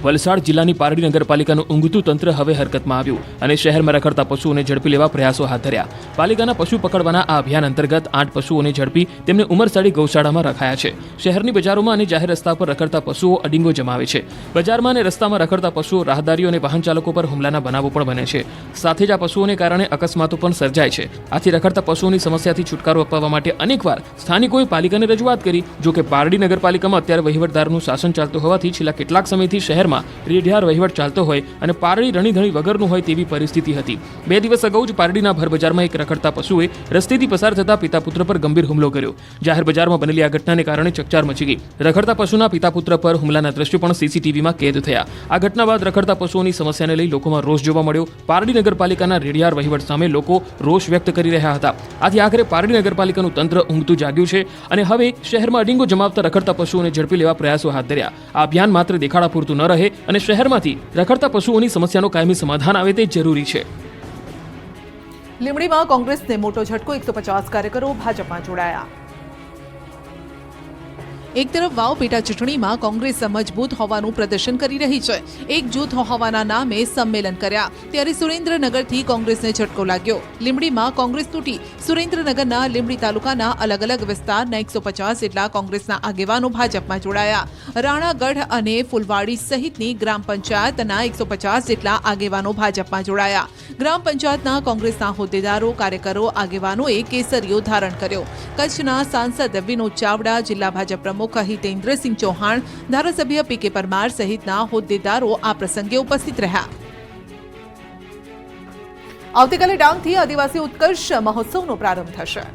વલસાડ જિલ્લાની પારડી નગરપાલિકાનું ઊંઘતું તંત્ર હવે હરકતમાં આવ્યું અને શહેરમાં રખડતા પશુઓને ઝડપી લેવા પ્રયાસો હાથ ધર્યા. પાલિકાના પશુ પકડવાના આ અભિયાન અંતર્ગત 8 પશુઓને ઝડપી તેમને ઉમરસાડી ગૌશાળામાં રખાયા છે. શહેરની બજારોમાં અને જાહેર રસ્તા પર રખડતા પશુઓ અડીંગો જમાવે છે. બજારમાં અને રસ્તામાં રખડતા પશુઓ રાહદારીઓ અને વાહન ચાલકો પર હુમલાના બનાવો પણ બને છે. સાથે જ આ પશુઓને કારણે અકસ્માતો પણ સર્જાય છે. આથી રખડતા પશુઓની સમસ્યાથી છુટકારો અપાવવા માટે અનેકવાર સ્થાનિકોએ પાલિકાને રજૂઆત કરી. જોકે પારડી નગરપાલિકામાં અત્યારે વહીવટદારનું શાસન ચાલતું હોવાથી છેલ્લા કેટલાક સમયથી શહેરમાં રેઢિયાર વહીવટ ચાલતો હોય અને પારડી રણીધણી વગરનું હોય તેવી પરિસ્થિતિ હતી. 2 દિવસ અગાઉ જ પારડીના ભર બજારમાં એક રખડતા પશુએ રસ્તેથી પસાર થતા પિતા પુત્ર પર ગંભીર હુમલો કર્યો. જાહેર બજારમાં બનેલી આ ઘટનાને કારણે ચકચાર મચી ગઈ. રખડતા પશુના પિતા પુત્ર પર હુમલાના દ્રશ્યો પણ CCTVમાં કેદ થયા. આ ઘટના બાદ રખડતા પશુઓની સમસ્યાને લઈ લોકોમાં રોષ જોવા મળ્યો. પારડી નગરપાલિકાના રેઢિયાર વહીવટ સામે લોકો રોષ વ્યક્ત કરી રહ્યા હતા. આથી આખરે પારડી નગરપાલિકાનું તંત્ર ઊંઘતું જાગ્યું છે અને હવે શહેરમાં અડીંગો જમાવતા રખડતા પશુઓને ઝડપી લેવા પ્રયાસો હાથ ધર્યા. આ અભિયાન માત્ર દેખાડા પૂરતું ન રહે અને શહેરમાંથી રખડતા પશુઓની સમસ્યાનો કાયમી સમાધાન આવે તે જરૂરી છે. લીંબડીમાં કોંગ્રેસને મોટો ઝટકો, 150 કાર્યકરો ભાજપમાં જોડાયા. એક તરફ વાવ પેટા ચૂંટણીમાં કોંગ્રેસ મજબૂત હોવાનું પ્રદર્શન કરી રહી છે. એક જૂથ હોવાના નામે સંમેલન કર્યા ત્યારે સુરેન્દ્રનગરથી કોંગ્રેસને ઝટકો લાગ્યો. લીંબડીમાં કોંગ્રેસ તૂટી. સુરેન્દ્રનગરના લીંબડી તાલુકાના અલગ અલગ વિસ્તારના 150 જેટલા કોંગ્રેસના આગેવાનો ભાજપમાં જોડાયા. રાણાગઢ અને ફુલવાડી સહિતની ગ્રામ પંચાયતના 150 જેટલા આગેવાનો ભાજપમાં જોડાયા. ગ્રામ પંચાયતના કોંગ્રેસના હોદ્દેદારો, કાર્યકરો, આગેવાનોએ કેસરીઓ ધારણ કર્યો. કચ્છના સાંસદ વિનોદ ચાવડા, જિલ્લા ભાજપ પ્રમુખ હિતેન્દ્રસિંહ ચૌહાણ, ધારાસભ્ય PK પરમાર સહિતના હોદ્દેદારો આ પ્રસંગે ઉપસ્થિત રહ્યા. આવતીકાલે ડાંગથી આદિવાસી ઉત્કર્ષ મહોત્સવનો પ્રારંભ થશે.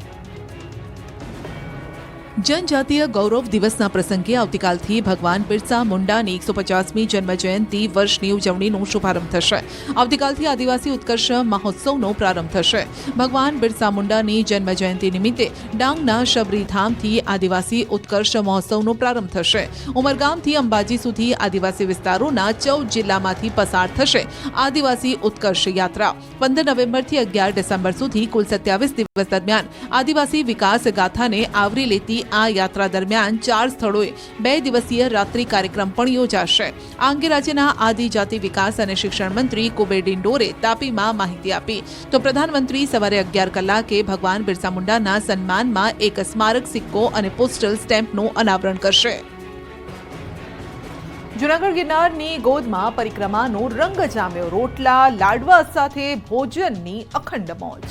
જનજાતીય ગૌરવ દિવસના પ્રસંગે આવતીકાલથી ભગવાન બિરસા મુંડાની 150મી જન્મજયંતિ વર્ષની ઉજવણીનો શુભારંભ થશે. આવતીકાલથી આદિવાસી ઉત્કર્ષ મહોત્સવનો પ્રારંભ થશે. ભગવાન બિરસા મુંડાની જન્મજયંતિ નિમિત્તે ડાંગના શબરીધામથી આદિવાસી ઉત્કર્ષ મહોત્સવનો પ્રારંભ થશે. ઉમરગામથી અંબાજી સુધી આદિવાસી વિસ્તારોના 14 જિલ્લામાંથી પસાર થશે આદિવાસી ઉત્કર્ષ યાત્રા. 15 નવેમ્બરથી 11 ડિસેમ્બર સુધી કુલ 27 દિવસ દરમિયાન આદિવાસી વિકાસ ગાથાને આવરી લેતી આ યાત્રા દરમિયાન 4 સ્થળોએ 2 દિવસીય રાત્રિ કાર્યક્રમ પણ યોજાશે. આ અંગે રાજ્યના આદિજાતિ વિકાસ અને શિક્ષણ મંત્રી કુબેર ડિંડોરે તાપીમાં માહિતી આપી. તો પ્રધાનમંત્રી સવારે 11 કલાકે ભગવાન બિરસા મુંડાના સન્માનમાં એક સ્મારક સિક્કો અને પોસ્ટલ સ્ટેમ્પનું અનાવરણ કરશે. જૂનાગઢ ગિરનારની ગોદમાં પરિક્રમાનો રંગ જામ્યો. રોટલા લાડવા સાથે ભોજનની અખંડ મોજ.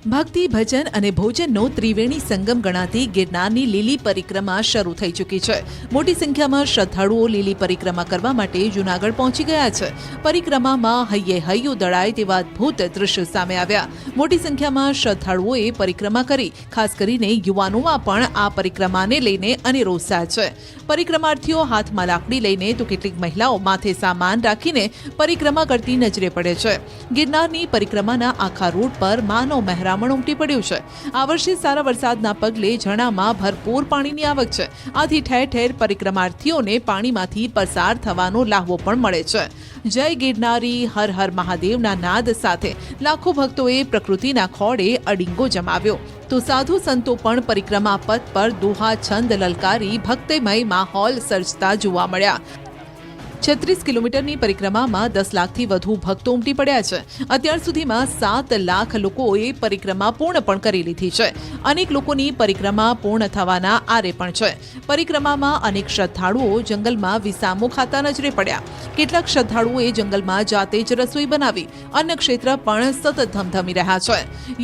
ભક્તિ ભજન અને ભોજનનો ત્રિવેણી સંગમ ગણાતી ગિરનારની લીલી પરિક્રમા શરૂ થઈ ચૂકી છે. મોટી સંખ્યામાં શ્રદ્ધાળુઓ લીલી પરિક્રમા કરવા માટે જૂનાગઢ પહોંચી ગયા છે. પરિક્રમામાં હૈયે હૈયું દળાય તેવા અદ્ભુત દ્રશ્યો સામે આવ્યા. મોટી સંખ્યામાં શ્રદ્ધાળુઓએ પરિક્રમા કરી. ખાસ કરીને યુવાનોમાં પણ આ પરિક્રમાને લઈને અનેરો ઉત્સાહ છે. પરિક્રમાર્થીઓ હાથમાં લાકડી લઈને તો કેટલીક મહિલાઓ માથે સામાન રાખીને પરિક્રમા કરતી નજરે પડે છે. ગિરનારની પરિક્રમાના આખા રૂટ પર માનવ મહેરામણ ઉમટી પડ્યું છે. આ વર્ષે સારા વરસાદના પગલે ઝરણામાં ભરપૂર પાણીની આવક છે. આથી ઠેર ઠેર પરિક્રમાર્થીઓને પાણીમાંથી પસાર થવાનો લાહવો પણ મળે છે. જય ગિરનારી, હર હર મહાદેવના નાદ સાથે લાખો ભક્તોએ પ્રકૃતિના ખોળે અડિંગો જમાવ્યો. તો સાધુ સંતો પણ પરિક્રમા પથ પર દોહા છંદ લલકારી ભક્તિમય માહોલ સર્જતા જોવા મળ્યા. 36 કિલોમીટરની પરિક્રમામાં 10 લાખથી વધુ ભક્તો ઉમટી પડ્યા છે. અત્યાર સુધીમાં 7 લાખ લોકોએ પરિક્રમા પૂર્ણ પણ કરી લીધી છે. અનેક લોકોની પરિક્રમા પૂર્ણ થવાના આરે પણ છે. પરિક્રમામાં અનેક શ્રદ્ધાળુઓ જંગલમાં વિસામો ખાતા નજરે પડ્યા. કેટલાક શ્રદ્ધાળુઓએ જંગલમાં જાતે જ રસોઈ બનાવી. અન્ન ક્ષેત્ર પણ સતત ધમધમી રહ્યા છે.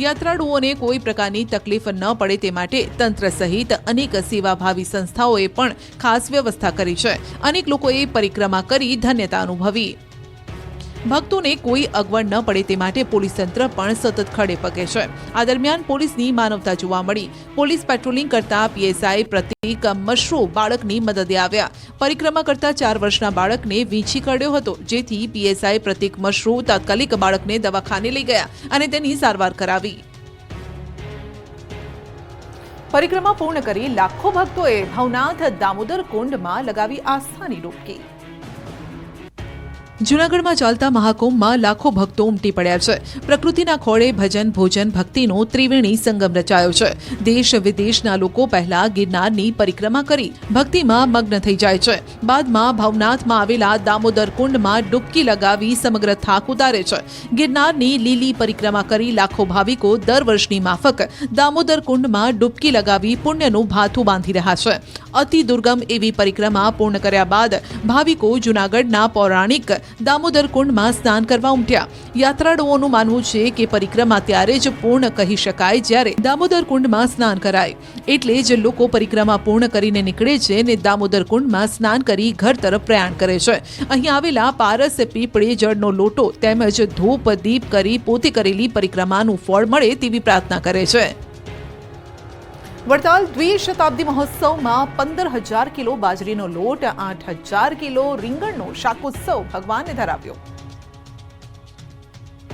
યાત્રાળુઓને કોઈ પ્રકારની તકલીફ ન પડે તે માટે તંત્ર સહિત અનેક સેવાભાવી સંસ્થાઓએ પણ ખાસ વ્યવસ્થા કરી છે. અનેક લોકોએ પરિક્રમા કરી ધન્યતા અનુભવી. ભક્તોને કોઈ અગવડ ન પડે તે માટે પોલીસ તંત્ર પણ સતત ખડે પગે છે. આ દરમિયાન પોલીસની માનવતા જોવા મળી. પોલીસ પેટ્રોલિંગ કરતા પીએસઆઈ પ્રતીક મશરૂ બાળકની મદદે આવ્યા. પરિક્રમા કરતા 4 વર્ષના બાળકને વીંછી કરડ્યો હતો, જેથી પીએસઆઈ પ્રતીક મશરૂ તાત્કાલિક બાળકને દવાખાને લઈ ગયા અને તેની સારવાર કરાવી. પરિક્રમા પૂર્ણ કરી લાખો ભક્તોએ ભવનાથ દામોદર કુંડમાં લગાવી આસ્થાની ડૂબકી. જૂનાગઢમાં ચાલતા મહાકુંભમાં લાખો ભક્તો ઉમટી પડ્યા છે. પ્રકૃતિના ખોળે ભજન, ભોજન, ભક્તિનો ત્રિવેણી સંગમ રચાયો છે. દેશ વિદેશના લોકો પહેલા ગિરનારની પરિક્રમા કરી ભક્તિમાં મગ્ન થઈ જાય છે. બાદમાં ભવનાથમાં આવેલા દામોદર કુંડમાં ડૂબકી લગાવી સમગ્ર થાક ઉતારે છે. ગિરનારની લીલી પરિક્રમા કરી લાખો ભાવિકો દર વર્ષની માફક દામોદર કુંડમાં ડૂબકી લગાવી પુણ્યનું ભાથું બાંધી રહ્યા છે. અતિ દુર્ગમ એવી પરિક્રમા પૂર્ણ કર્યા બાદ ભાવિકો જૂનાગઢના પૌરાણિક દામોદર કુંડમાં સ્નાન કરવા ઉમટ્યા. યાત્રાળુઓનું માનવું છે કે પરિક્રમા ત્યારે જ પૂર્ણ કહી શકાય જ્યારે દામોદર કુંડમાં સ્નાન કરાય. એટલે જ લોકો પરિક્રમા પૂર્ણ કરીને નીકળે છે અને દામોદર કુંડમાં સ્નાન કરી ઘર તરફ પ્રયાણ કરે છે. અહીં આવેલા પારસ પીપળે જળનો લોટો તેમજ ધૂપ દીપ કરી પોતે કરેલી પરિક્રમાનું ફળ મળે તેવી પ્રાર્થના કરે છે. વડતાલ દ્વિશતાબ્દી મહોત્સવમાં 15,000 કિલો બાજરીનો લોટ, 8,000 કિલો રીંગણનો શાકોત્સવ ભગવાનને ધરાવ્યો.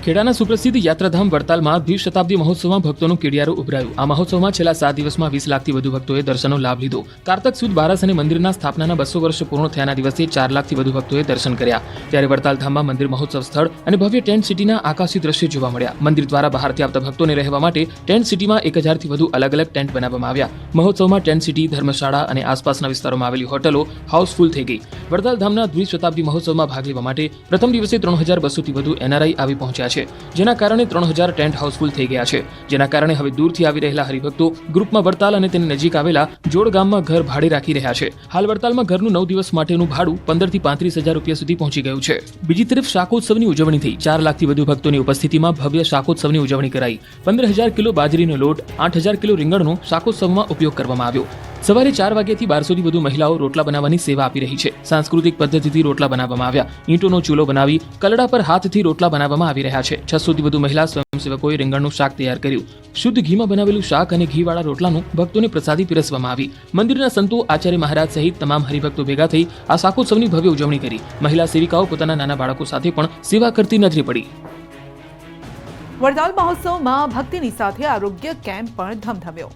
ખેડાના સુપ્રસિદ્ધ યાત્રાધામ વડતાલમાં દ્વિશતાબ્દી મહોત્સવમાં ભક્તોનું કેડિયારું ઉભરાયું. આ મહોત્સવમાં છેલ્લા 7 દિવસમાં 20 લાખથી વધુ ભક્તોએ દર્શનનો લાભ લીધો. કારતક સુદ બારસ અને મંદિરના સ્થાપનાના 200 વર્ષ પૂર્ણ થયાના દિવસે 4 લાખથી વધુ ભક્તોએ દર્શન કર્યા. ત્યારે વડતાલ ધામમાં મંદિર મહોત્સવ સ્થળ અને ભવ્ય ટેન્ટ સિટીના આકાશી દ્રશ્યો જોવા મળ્યા. મંદિર દ્વારા બહારથી આવતા ભક્તોને રહેવા માટે ટેન્ટ સિટીમાં 1000થી વધુ અલગ અલગ ટેન્ટ બનાવવામાં આવ્યા. મહોત્સવમાં ટેન્ટ સિટી, ધર્મશાળા અને આસપાસના વિસ્તારોમાં આવેલી હોટલો હાઉસફુલ થઈ ગઈ. વડતાલ ધામના દ્વિશતાબ્દી મહોત્સવમાં ભાગ લેવા માટે પ્રથમ દિવસે 3200થી વધુ એનઆરઆઈ આવી પહોંચ્યા છે. જેના કારણે 3000 ટેન્ટ હાઉસફુલ થઈ ગયા છે. જેના કારણે હવે દૂરથી આવી રહેલા હરિભક્તો ગ્રુપમાં વડતાલ અને તેની નજીક આવેલા જોડ ગામમાં ઘર ભાડે રાખી રહ્યા છે. હાલ વડતાલમાં ઘરનું 9 દિવસ માટેનું ભાડું 15 થી 35,000 રૂપિયા સુધી પહોંચી ગયું છે. બીજી તરફ શાકોત્સવની ઉજવણી થઈ. 4 લાખથી વધુ ભક્તોની ઉપસ્થિતિમાં ભવ્ય શાકોત્સવની ઉજવણી કરાઈ. 15,000 કિલો બાજરીનો લોટ, 8,000 કિલો રીંગણનો શાકોત્સવમાં ઉપયોગ કરવામાં આવ્યો. સવારે 4 વાગ્યાથી 1200થી વધુ મહિલાઓ રોટલા બનાવવાની સેવા આપી રહી છે. સાંસ્કૃતિક પદ્ધતિથી રોટલા બનાવવામાં આવ્યા. ઈંટોનો ચૂલો બનાવી કલડા પર હાથથી રોટલા બનાવવામાં આવી રહ્યા છે. 600થી વધુ મહિલા સ્વયંસેવકોએ રીંગણનું શાક તૈયાર કર્યું. શુદ્ધ ઘીમાં બનાવેલું શાક અને ઘીવાળા રોટલાનું ભક્તોને પ્રસાદી પીરસવામાં આવી. મંદિરના સંતો, આચાર્ય મહારાજ સહિત તમામ હરિભક્તો ભેગા થઈ આ શાકોત્સવની ભવ્ય ઉજવણી કરી. મહિલા સેવિકાઓ પોતાના નાના બાળકો સાથે પણ સેવા કરતી નજરે પડી. વડતાલ મહોત્સવમાં ભક્તિની સાથે આરોગ્ય કેમ્પ પણ ધમધમ્યો.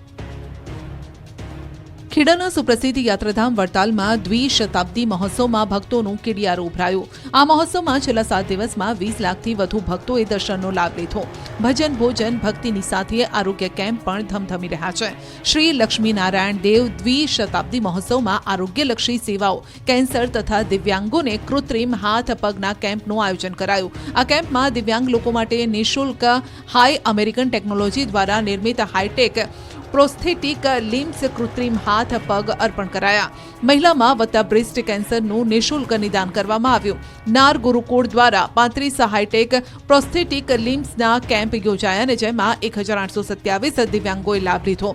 ખેડાના સુપ્રસિદ્ધ યાત્રાધામ વડતાલમાં દ્વિશતાબ્દી મહોત્સવમાં ભક્તોનું કેડિયારું ઉભરાયું. આ મહોત્સવમાં છેલ્લા 7 દિવસમાં 20 લાખથી વધુ ભક્તોએ દર્શનનો લાભ લીધો. ભજન, ભોજન, ભક્તિની સાથે આરોગ્ય કેમ્પ પણ ધમધમી રહ્યા છે. શ્રી લક્ષ્મીનારાયણ દેવ દ્વિશતાબ્દી મહોત્સવમાં આરોગ્યલક્ષી સેવાઓ, કેન્સર તથા દિવ્યાંગોને કૃત્રિમ હાથ પગના કેમ્પનું આયોજન કરાયું. આ કેમ્પમાં દિવ્યાંગ લોકો માટે નિઃશુલ્ક હાઈ અમેરિકન ટેકનોલોજી દ્વારા નિર્મિત હાઈટેક પ્રોસ્થેટિક લિમ્સ કૃત્રિમ હાથ પગ અર્પણ કરાયા. મહિલામાં વત્તા બ્રેસ્ટ કેન્સરનું નિઃશુલ્ક નિદાન કરવામાં આવ્યું. નાર ગુરુકુળ દ્વારા 35 હાઈટેક પ્રોસ્થેટિક લિમ્સના કેમ્પ યોજાયા અને જેમાં 1827 દિવ્યાંગોએ લાભ લીધો.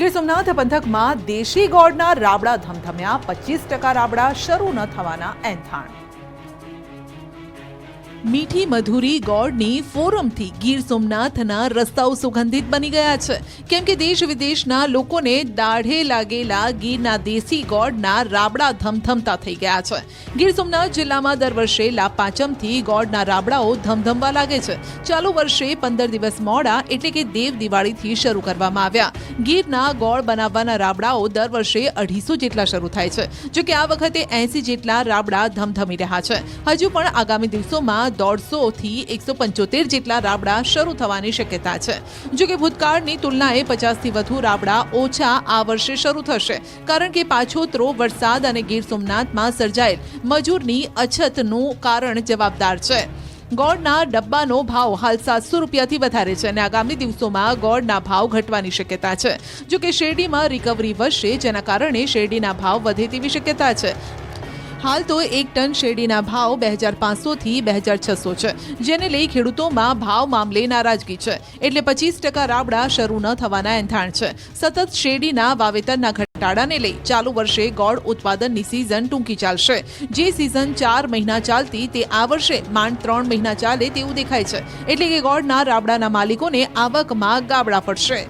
ગીર સોમનાથ પંથકમાં દેશી ગોળના રાબડા ધમધમ્યા. 25% રાબડા શરૂ ન થવાના એંધાણ. મીઠી મધુરી ગોળની ફોરમથી ગીર સોમનાથના રસ્તાઓ સુગંધિત બની ગયા છે, કેમ કે દેશ વિદેશના લોકોને દાઢે લાગેલા ગીરના દેશી ગોળના રાબડા ધમધમતા થઈ ગયા છે. ગીર સોમનાથ જિલ્લામાં દર વર્ષે લાભ પાંચમથી ગોળના રાબડાઓ ધમધમવા લાગે છે. ચાલુ વર્ષે 15 દિવસ મોડા એટલે કે દેવ દિવાળીથી શરૂ કરવામાં આવ્યા. ગીરના ગોળ બનાવવાના રાબડાઓ દર વર્ષે 250 જેટલા શરૂ થાય છે, જો કે આ વખતે 80 જેટલા રાબડા ધમધમી રહ્યા છે. હજુ પણ આગામી દિવસોમાં 150 થી 175 જેટલા રાબડા શરૂ થવાની શક્યતા છે. જો કે ભૂતકાળની તુલનાએ 50 થી વધુ રાબડા ઓછા આ વર્ષે શરૂ થશે, કારણ કે પાછોતરો વરસાદ અને ગીર સોમનાથમાં સર્જાયેલ મજૂરની અછતનું કારણ જવાબદાર છે. ગોળના ડબ્બાનો ભાવ હાલ 700 રૂપિયાથી વધારે છે અને આગામી દિવસોમાં ગોળના ભાવ ઘટવાની શક્યતા છે. જો કે શેરડીમાં રિકવરી વધશે, જેના કારણે શેરડીના ભાવ વધે તેવી શક્યતા છે. હાલ તો 1 ટન શેરડીના ભાવ 2500 થી 2600 છે, જેને લઈ ખેડૂતોમાં ભાવ મામલે નારાજગી છે. એટલે 25% રાબડા શરૂ ન થવાના એંધાણ છે. સતત શેરડીના વાવેતરના ઘટાડાને લઈ ચાલુ વર્ષે ગોળ ઉત્પાદનની સિઝન ટૂંકી ચાલશે. જે સિઝન 4 મહિના ચાલતી તે આ વર્ષે માંડ 3 મહિના ચાલે તેવું દેખાય છે. એટલે કે ગોળના રાબડાના માલિકોને આવકમાં ગાબડા પડશે.